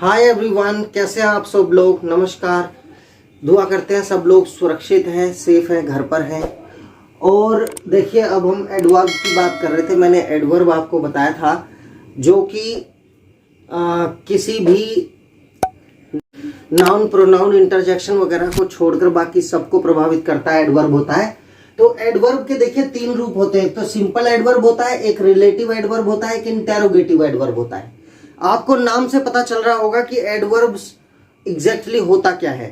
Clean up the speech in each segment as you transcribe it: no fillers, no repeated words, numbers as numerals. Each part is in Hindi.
हाय एवरीवन, कैसे हैं आप सब लोग। नमस्कार। दुआ करते हैं सब लोग सुरक्षित हैं, सेफ हैं, घर पर हैं। और देखिए, अब हम एडवर्ब की बात कर रहे थे। मैंने एडवर्ब आपको बताया था जो कि किसी भी नाउन, प्रोनाउन, इंटरजेक्शन वगैरह को छोड़कर बाकी सबको प्रभावित करता है, एडवर्ब होता है। तो एडवर्ब के देखिए तीन रूप होते हैं। तो सिंपल एडवर्ब होता है, एक रिलेटिव एडवर्ब होता है, एक इंटेरोगेटिव एडवर्ब होता है। आपको नाम से पता चल रहा होगा कि एडवर्ब्स एग्जैक्टली होता क्या है।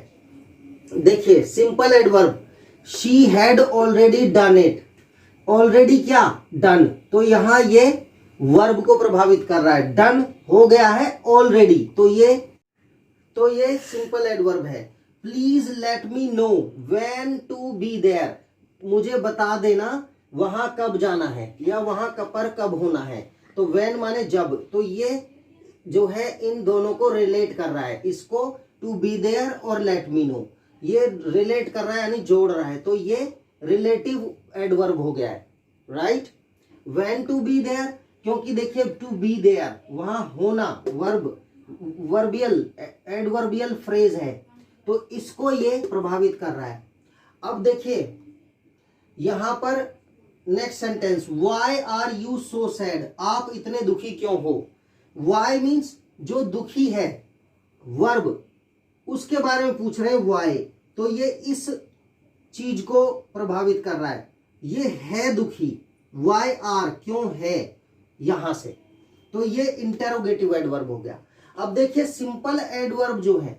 देखिए, simple adverb, she had already done it. Already क्या, डन। तो यहां ये वर्ब को प्रभावित कर रहा है, डन हो गया है ऑलरेडी। तो ये सिंपल एडवर्ब है। Please let me know when to be there. मुझे बता देना वहां कब जाना है या वहां पर कब होना है। तो व्हेन माने जब। तो ये जो है इन दोनों को रिलेट कर रहा है, इसको टू बी देयर और लेट मी नो, ये रिलेट कर रहा है यानी जोड़ रहा है। तो ये रिलेटिव एडवर्ब हो गया है, right. When to be there, क्योंकि देखिए टू बी देयर वहां होना, वर्ब, वर्बियल एडवर्बियल फ्रेज है, तो इसको ये प्रभावित कर रहा है। अब देखिए यहां पर next sentence, why are you so sad. आप इतने दुखी क्यों हो। व्हाई मीन्स जो दुखी है, वर्ब, उसके बारे में पूछ रहे हैं व्हाई। तो ये इस चीज को प्रभावित कर रहा है, ये है दुखी। व्हाई आर, क्यों है, यहां से। तो ये इंटेरोगेटिव एडवर्ब हो गया। अब देखिए सिंपल एडवर्ब जो है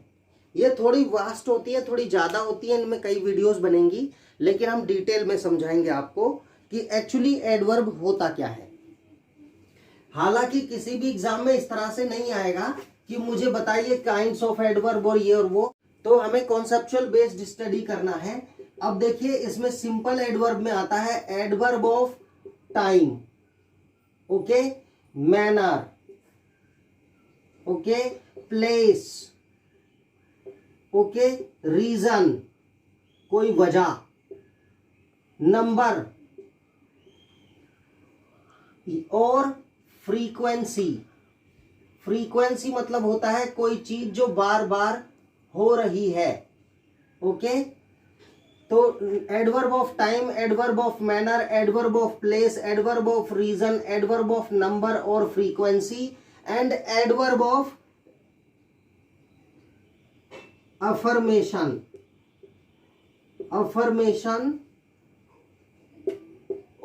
ये थोड़ी वास्ट होती है, थोड़ी ज्यादा होती है, इनमें कई वीडियोस बनेंगी, लेकिन हम डिटेल में समझाएंगे आपको कि एक्चुअली एडवर्ब होता क्या है। हालांकि किसी भी एग्जाम में इस तरह से नहीं आएगा कि मुझे बताइए काइंड्स ऑफ एडवर्ब और ये और वो। तो हमें कॉन्सेप्चुअल बेस्ड स्टडी करना है। अब देखिए इसमें सिंपल एडवर्ब में आता है adverb of time, okay, manner, okay, place, okay, reason, कोई वजह, नंबर और फ्रीक्वेंसी। फ्रीक्वेंसी मतलब होता है कोई चीज जो बार बार हो रही है, ओके। तो adverb of time, adverb of manner, adverb of place, adverb of reason, adverb of number और frequency, and adverb of affirmation, affirmation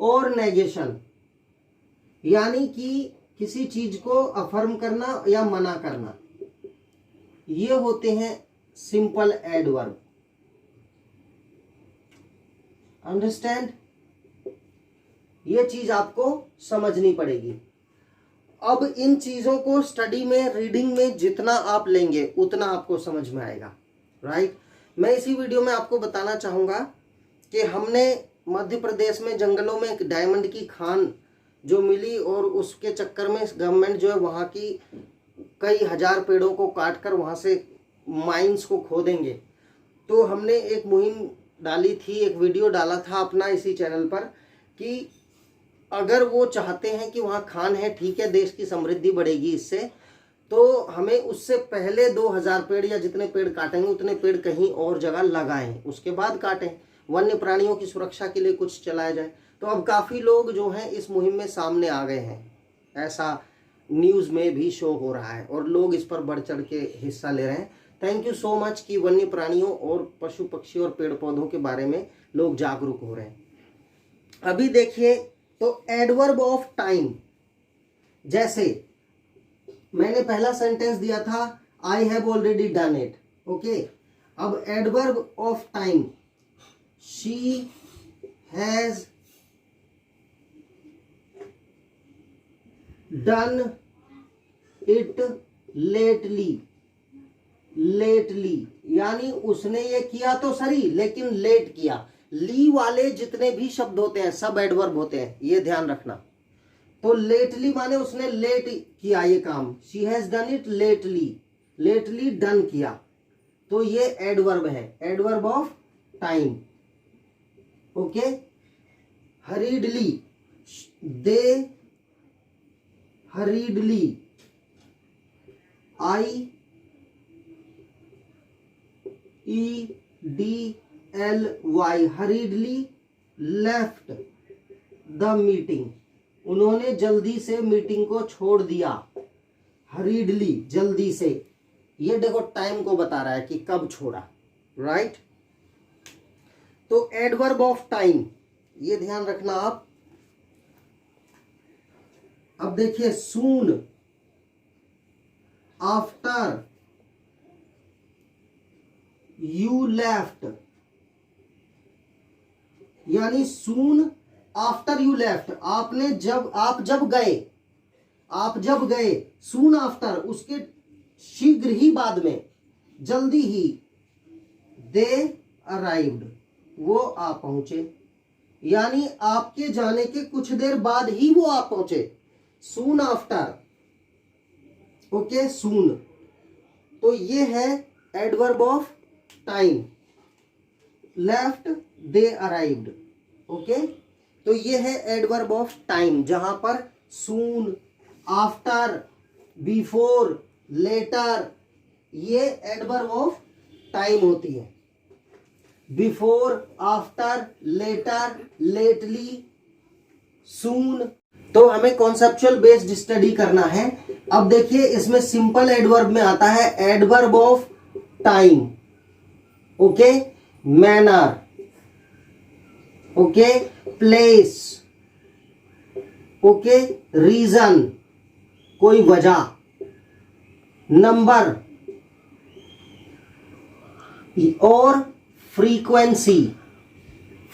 और नेगेशन, यानी कि किसी चीज को अफर्म करना या मना करना, ये होते हैं सिंपल एडवर्ब। अंडरस्टैंड, ये चीज आपको समझनी पड़ेगी। अब इन चीजों को स्टडी में, रीडिंग में जितना आप लेंगे उतना आपको समझ में आएगा, राइट। मैं इसी वीडियो में आपको बताना चाहूंगा कि हमने मध्य प्रदेश में जंगलों में एक डायमंड की खान जो मिली, और उसके चक्कर में गवर्नमेंट जो है वहाँ की कई हजार पेड़ों को काटकर वहाँ से माइंस को खोदेंगे। तो हमने एक मुहिम डाली थी, एक वीडियो डाला था अपना इसी चैनल पर कि अगर वो चाहते हैं कि वहाँ खान है, ठीक है, देश की समृद्धि बढ़ेगी इससे, तो हमें उससे पहले 2000 पेड़ या जितने पेड़ काटेंगे उतने पेड़ कहीं और जगह लगाएं, उसके बाद काटें। वन्य प्राणियों की सुरक्षा के लिए कुछ चलाया जाए। तो अब काफ़ी लोग जो हैं इस मुहिम में सामने आ गए हैं, ऐसा न्यूज़ में भी शो हो रहा है, और लोग इस पर बढ़ चढ़ के हिस्सा ले रहे हैं। थैंक यू सो मच कि वन्य प्राणियों और पशु पक्षी और पेड़ पौधों के बारे में लोग जागरूक हो रहे हैं। अभी देखिए, तो एडवर्ब ऑफ टाइम, जैसे मैंने पहला सेंटेंस दिया था, I have already done it, okay. अब adverb of time, she has done it lately. Lately यानी उसने ये किया तो सही, लेकिन लेट किया। ली वाले जितने भी शब्द होते हैं सब एडवर्ब होते हैं, ये ध्यान रखना। तो लेटली माने उसने लेट किया ये काम, she has done it lately, lately done किया, तो ये एडवर्ब है, adverb of time, okay. हरीडली, they हरीडली, I EDLY, हरीडली left the meeting, उन्होंने जल्दी से मीटिंग को छोड़ दिया। हरीडली, जल्दी से, ये देखो टाइम को बता रहा है कि कब छोड़ा, राइट। तो एडवर्ब ऑफ टाइम, ये ध्यान रखना आप। अब देखिए सून, आफ्टर यू लेफ्ट, यानी सून आफ्टर यू लेफ्ट, आपने जब, आप जब गए, सून आफ्टर, उसके शीघ्र ही बाद में, जल्दी ही, दे अराइव्ड, वो आ पहुंचे, यानी आपके जाने के कुछ देर बाद ही वो आ पहुंचे। सून आफ्टर, ओके, सून। तो ये है adverb of time, left, they arrived, okay. तो ये है एडवर्ब ऑफ टाइम, जहां पर सून, आफ्टर, बिफोर, लेटर, ये एडवर्ब ऑफ टाइम होती है। बिफोर, आफ्टर, लेटर, लेटली, सून। तो हमें कॉन्सेप्चुअल बेस्ड स्टडी करना है। अब देखिए इसमें सिंपल एडवर्ब में आता है adverb of time, okay, manner, okay, place, okay, reason, कोई वजह, नंबर, और फ्रीक्वेंसी।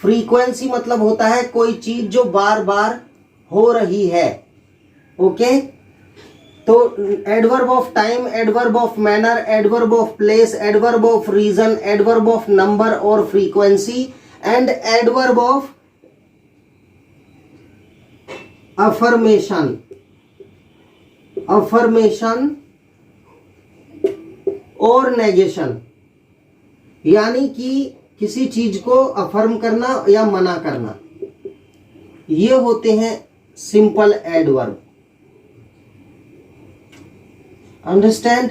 फ्रीक्वेंसी मतलब होता है कोई चीज जो बार बार हो रही है, ओके। तो adverb of time, adverb of manner, adverb of place, adverb of reason, adverb of number और frequency, and adverb of affirmation, affirmation और नेगेशन, यानी कि किसी चीज को अफर्म करना या मना करना, ये होते हैं सिंपल एडवर्ब। अंडरस्टैंड?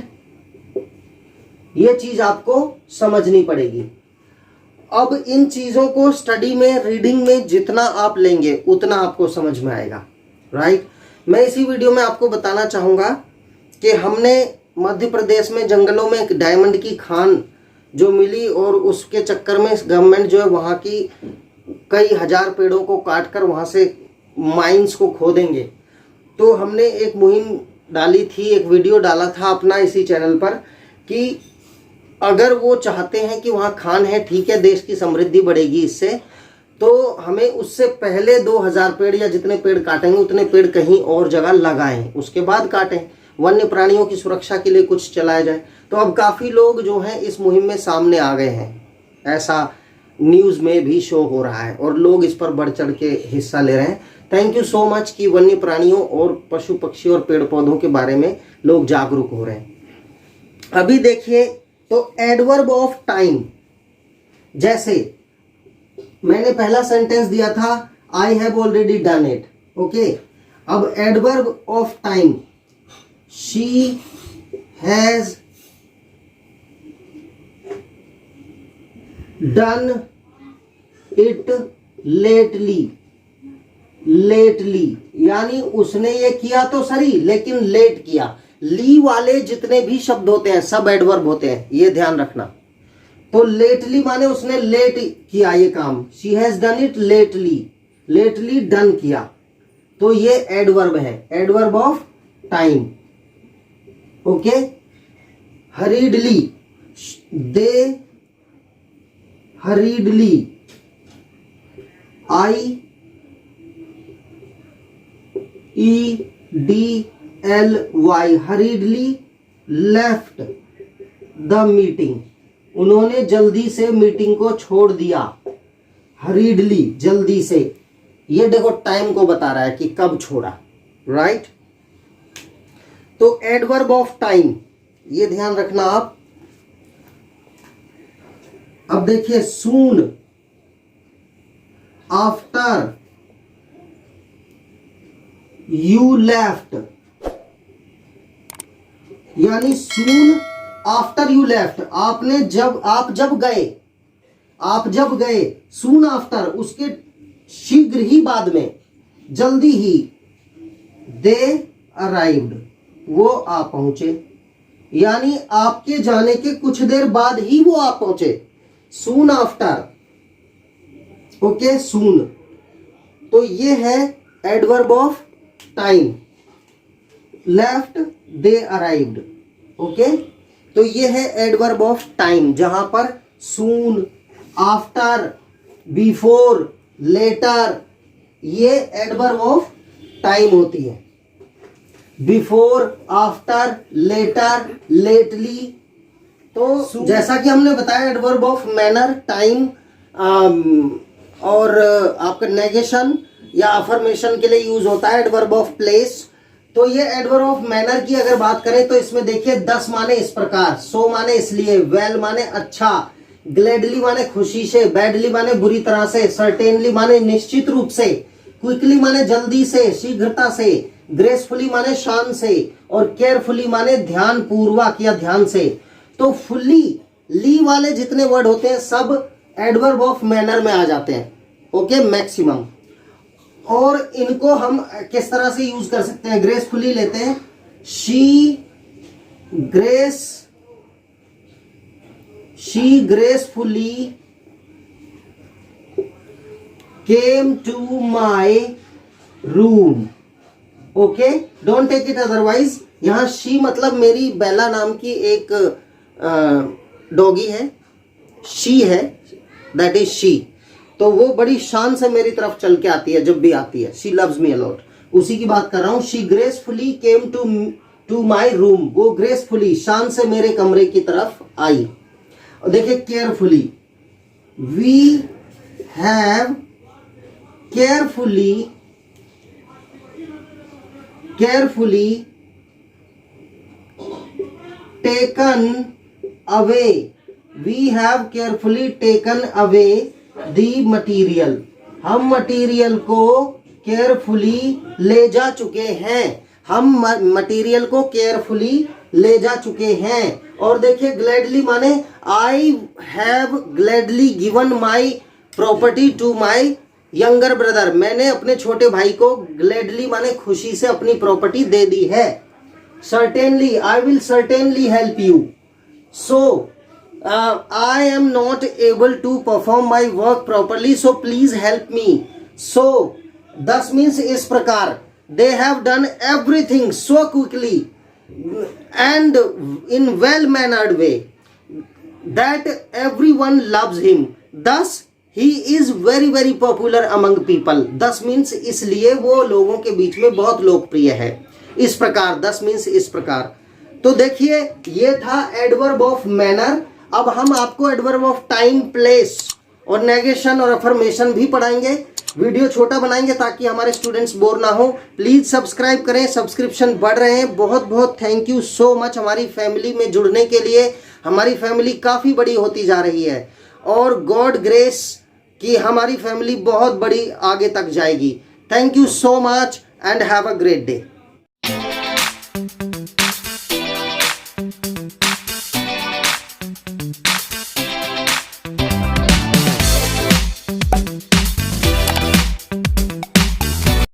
ये चीज आपको समझनी पड़ेगी। अब इन चीजों को स्टडी में, रीडिंग में जितना आप लेंगे उतना आपको समझ में आएगा, राइट। मैं इसी वीडियो में आपको बताना चाहूंगा कि हमने मध्य प्रदेश में जंगलों में एक डायमंड की खान जो मिली, और उसके चक्कर में गवर्नमेंट जो है वहाँ की कई हजार पेड़ों को काटकर वहाँ से माइंस को खोदेंगे। तो हमने एक मुहिम डाली थी, एक वीडियो डाला था अपना इसी चैनल पर, कि अगर वो चाहते हैं कि वहाँ खान है, ठीक है, देश की समृद्धि बढ़ेगी इससे, तो हमें उससे पहले 2000 पेड़ या जितने पेड़ काटेंगे उतने पेड़ कहीं और जगह लगाएं, उसके बाद काटें, वन्य प्राणियों की सुरक्षा के लिए कुछ चलाया जाए। तो अब काफ़ी लोग जो हैं इस मुहिम में सामने आ गए हैं, ऐसा न्यूज़ में भी शो हो रहा है, और लोग इस पर बढ़ चढ़ के हिस्सा ले रहे हैं। थैंक यू सो मच कि वन्य प्राणियों और पशु पक्षी और पेड़ पौधों के बारे में लोग जागरूक हो रहे हैं। अभी देखिए, तो एडवर्ब ऑफ टाइम, जैसे मैंने पहला सेंटेंस दिया था, I have already done it, okay. अब adverb of time, she has done it lately, lately, यानी उसने ये किया तो सही लेकिन लेट किया। ली वाले जितने भी शब्द होते हैं सब एडवर्ब होते हैं, ये ध्यान रखना। तो लेटली माने उसने लेट किया ये काम, she has done it lately, lately done किया, तो ये एडवर्ब है, adverb of time, okay. हरीडली, they हरीडली, IEDLY, हरीडली left the meeting, उन्होंने जल्दी से मीटिंग को छोड़ दिया। हरीडली, जल्दी से, ये देखो टाइम को बता रहा है कि कब छोड़ा, राइट। तो एडवर्ब ऑफ टाइम, ये ध्यान रखना आप। अब देखिए सून, आफ्टर यू लेफ्ट, यानी सून आफ्टर यू लेफ्ट, आप जब गए, सून आफ्टर उसके शीघ्र ही बाद में, जल्दी ही, दे अराइव्ड वो आ पहुंचे, यानी आपके जाने के कुछ देर बाद ही वो आ पहुंचे, सून आफ्टर। ओके, सून। तो ये है adverb of time, left, they arrived. Okay, तो ये है एडवर्ब ऑफ टाइम, जहां पर सून, आफ्टर, बिफोर, लेटर, ये एडवर्ब ऑफ टाइम होती है। Before, after, later, lately. तो जैसा कि हमने बताया एडवर्ब ऑफ मैनर, टाइम और आपका नेगेशन या अफर्मेशन के लिए यूज होता है एडवर्ब ऑफ प्लेस। तो ये एडवर्ब ऑफ मैनर की अगर बात करें तो इसमें देखिए 10 माने इस प्रकार, सो माने इसलिए, वेल माने अच्छा, ग्लैडली माने खुशी से, बैडली माने बुरी तरह से, सर्टेनली माने निश्चित रूप से, क्विकली माने जल्दी से, शीघ्रता से, ग्रेसफुली माने शान से, और केयरफुली माने ध्यान पूर्वक या ध्यान से। तो फुल्ली, ली वाले जितने वर्ड होते हैं सब एडवर्ब ऑफ मैनर में आ जाते हैं। Okay, maximum. और इनको हम किस तरह से यूज कर सकते हैं? ग्रेसफुली लेते हैं, she gracefully came to my room. Okay, don't take it otherwise. यहां शी मतलब मेरी बेला नाम की एक डॉगी है, शी है, दैट इज शी। तो वो बड़ी शान से मेरी तरफ चल के आती है जब भी आती है, शी लव्स मी अलॉट, उसी की बात कर रहा हूं। She gracefully came to my room, वो ग्रेसफुली शान से मेरे कमरे की तरफ आई। और देखिए carefully, we have carefully taken away, we have carefully taken away the material, हम मटीरियल को केयरफुली ले जा चुके हैं, हम मटीरियल को केयरफुली ले जा चुके हैं। और देखिए ग्लैडली माने I have gladly given my property to my younger brother, मैंने अपने छोटे भाई को ग्लैडली माने खुशी से अपनी प्रॉपर्टी दे दी है। Certainly, I will certainly help you. So I am not able to perform my work properly, so please help me. So, thus means इस प्रकार, they have done everything so quickly and in well-mannered way that everyone loves him. Thus, he is very very popular among people. Thus means इसलिए वो लोगों के बीच में बहुत लोकप्रिय है। इस प्रकार, thus means इस प्रकार। तो देखिए ये था एडवर्ब ऑफ मैनर। अब हम आपको एडवर्ब ऑफ टाइम, प्लेस और नेगेशन और अफर्मेशन भी पढ़ाएंगे। वीडियो छोटा बनाएंगे ताकि हमारे स्टूडेंट्स बोर ना हो। प्लीज सब्सक्राइब करें, सब्सक्रिप्शन बढ़ रहे हैं। बहुत बहुत थैंक यू सो मच हमारी फैमिली में जुड़ने के लिए। हमारी फैमिली काफ़ी बड़ी होती जा रही है और गॉड ग्रेस कि हमारी फैमिली बहुत बड़ी आगे तक जाएगी। Thank you so much and have a great day.